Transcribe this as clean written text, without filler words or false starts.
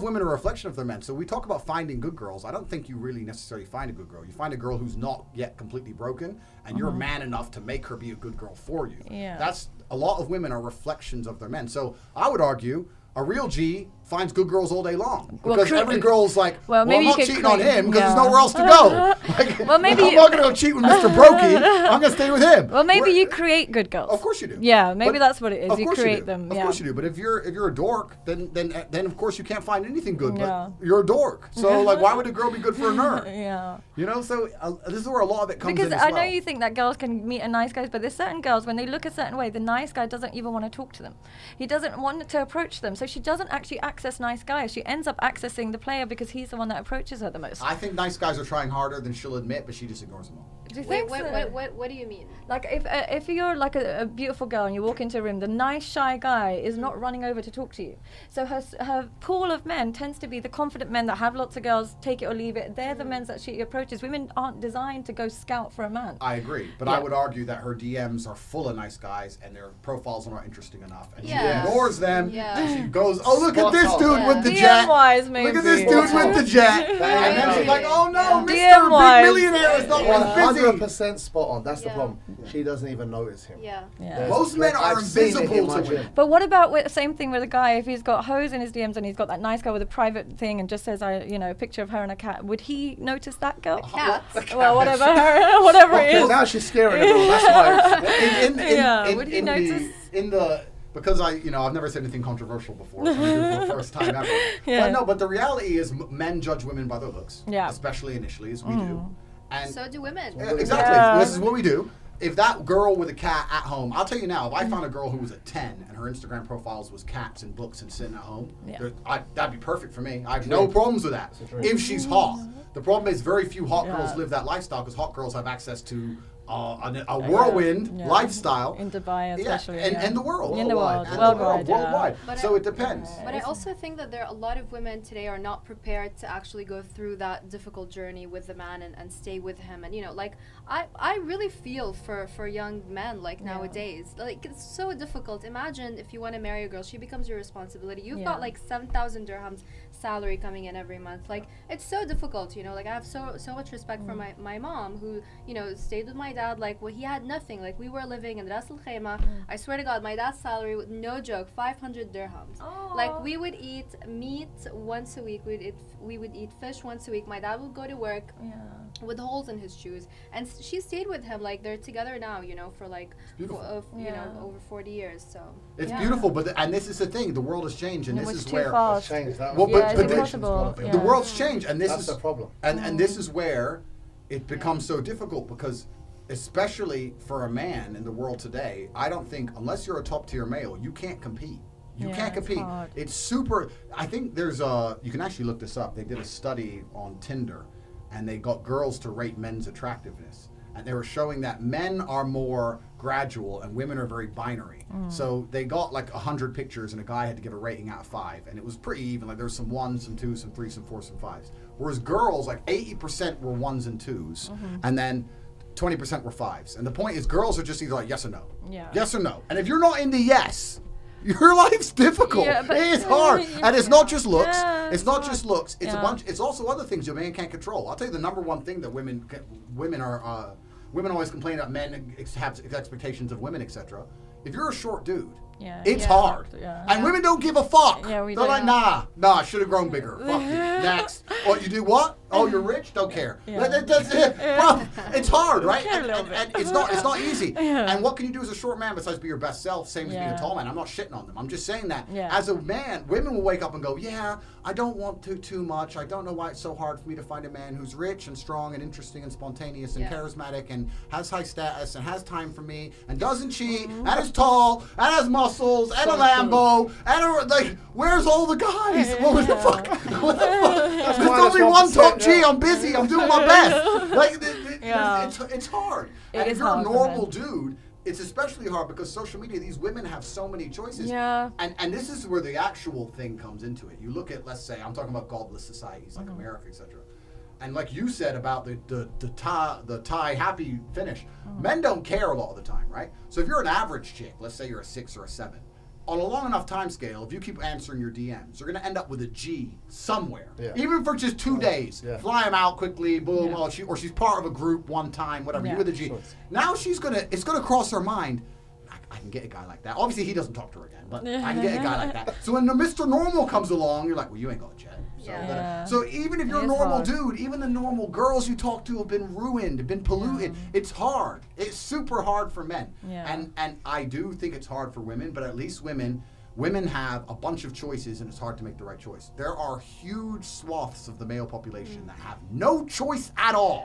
women are a reflection of their men. So we talk about finding good girls. I don't think you really necessarily find a good girl. You find a girl who's not yet completely broken, and you're man enough to make her be a good girl for you. Yeah. That's a lot of women are reflections of their men. So I would argue a real G finds good girls all day long because every girl's like, well, maybe I'm not cheating on him because there's nowhere else to go. Like, well, maybe I'm not going to go cheat with Mr. Brokey. I'm going to stay with him. Well, maybe you create good girls. Of course you do. Yeah, maybe But that's what it is. of You course create do. them. Of Yeah. course you do. But if you're a dork, then of course you can't find anything good. Yeah. But you're a dork. So like, why would a girl be good for a nerd? Yeah. You know. So this is where a lot of it comes Because in as I well. know you think that girls can meet a nice guy, but there's certain girls, when they look a certain way, the nice guy doesn't even want to talk to them. He doesn't want to approach them. So she doesn't actually access nice guys. She ends up accessing the player because he's the one that approaches her the most. I think nice guys are trying harder than she'll admit, but she just ignores them all. Do you Wait, think so? what do you mean? Like if you're like a beautiful girl and you walk into a room, the nice shy guy is not running over to talk to you. So her pool of men tends to be the confident men that have lots of girls, take it or leave it. They're the men that she approaches. Women aren't designed to go scout for a man. I agree, but I would argue that her DMs are full of nice guys and their profiles are not interesting enough, and she ignores them. Yeah. And she goes, "Oh, look at this Spot dude on. with the DM jet. wise, maybe. Look at this dude with the jet." And then she's like, "Oh no, Mr. DM wise. Big Millionaire is not busy." 100% spot on. That's the Yeah. problem. She doesn't even notice him. Yeah. Yeah. Most men are I've seen it in invisible my to gym. women. But what about same thing with a guy? If he's got hoes in his DMs and he's got that nice guy with a private thing and just says, a picture of her and a cat, would he notice that girl? Cat. Well, whatever it Okay, is. now she's scaring everyone. That's why. Would he notice? Because I've never said anything controversial before, so I'm doing it for the first time ever. Yeah. But the reality is men judge women by their looks, Yeah. especially initially, as we do. And So do women. yeah, exactly. Yeah. This is what we do. If that girl with a cat at home, I'll tell you now, if I found a girl who was a 10 and her Instagram profiles was cats and books and sitting at home, Yeah. that'd be perfect for me. I have no problems with that. If she's hot. The problem is very few hot girls live that lifestyle because hot girls have access to a whirlwind lifestyle. In Dubai, especially. And the world. In the world. And Worldwide. worldwide. But So it depends. But I also think that there are a lot of women today are not prepared to actually go through that difficult journey with the man and stay with him. And I really feel for young men nowadays. Like it's so difficult. Imagine if you want to marry a girl, she becomes your responsibility. You've got like 7,000 dirhams salary coming in every month. Like it's so difficult, I have so much respect for my mom who, stayed with my dad. Like he had nothing. Like we were living in Ras Al Khaimah. I swear to God, my dad's salary, no joke, 500 dirhams. Like we would eat meat once a week. We would eat fish once a week. My dad would go to work with holes in his shoes, and she stayed with him. Like they're together now, for over 40 years. So It's beautiful, and this is the thing. The world has changed, and It this was is too where fast. Changed that. Well, Yeah, but it's the- impossible. the world's changed, and this That's is the problem. And this is where it becomes so difficult because, especially for a man in the world today, I don't think unless you're a top tier male, you can't compete. You Yeah, can't it's compete. hard. It's super. I think there's you can actually look this up. They did a study on Tinder, and they got girls to rate men's attractiveness. And they were showing that men are more gradual and women are very binary. So they got like 100 pictures and a guy had to give a rating out of 5. And it was pretty even. Like there was some 1s, some 2s, some 3s, some 4s, some 5s. Whereas girls, like 80% were 1s and 2s. And then 20% were 5s. And the point is girls are just either like yes or no. Yeah. Yes or no. And if you're not in the yes, your life's difficult. Yeah, but- it is hard. And it's not just looks. Yeah, it's it's not hard. just looks. It's a Yeah. bunch. It's also other things your man can't control. I'll tell you the number one thing that women are. Women always complain that men have expectations of women, etc. If you're a short dude, it's hard. Yeah. And women don't give a fuck. Yeah, we They're don't. like, nah, I should have grown bigger. Fuck you. Next. Oh, you do what? Oh, you're rich? Don't care. Yeah. That's it. Well, it's hard, right? care a little And bit. it's not easy. And what can you do as a short man besides be your best self? Same as being a Yeah. tall man. I'm not shitting on them. I'm just saying that Yeah. as a man, women will wake up and go, yeah, I don't want to too much. I don't know why it's so hard for me to find a man who's rich and strong and interesting and spontaneous and Yeah. charismatic and has high status and has time for me and doesn't cheat and is tall and has muscles and a Lambo and where's all the guys? What the fuck? What the fuck? There's only one top G. I'm busy. I'm doing my best. Yeah. It's hard. It And is if you're a hard for normal men. dude, it's especially hard because social media, these women have so many choices. Yeah. And this is where the actual thing comes into it. You look at, let's say, I'm talking about godless societies like America, etc. And like you said about the Thai happy finish, men don't care a lot of the time, right? So if you're an average chick, let's say you're a 6 or a 7, on a long enough time scale, if you keep answering your DMs, you're going to end up with a G somewhere. Yeah. Even for just 2 days. Yeah. Fly them out quickly, boom, Yeah. or she's part of a group one time, whatever, you Yeah. with a G. Sure. Now it's going to cross her mind, I can get a guy like that. Obviously, he doesn't talk to her again, but I can get a guy like that. So when the Mr. Normal comes along, you're like, well, you ain't got a jet. So, Yeah. so even if you're a It is normal hard. dude, even the normal girls you talk to have been ruined, have been polluted. It's hard. It's super hard for men. Yeah. And I do think it's hard for women, but at least women have a bunch of choices, and it's hard to make the right choice. There are huge swaths of the male population that have no choice at all.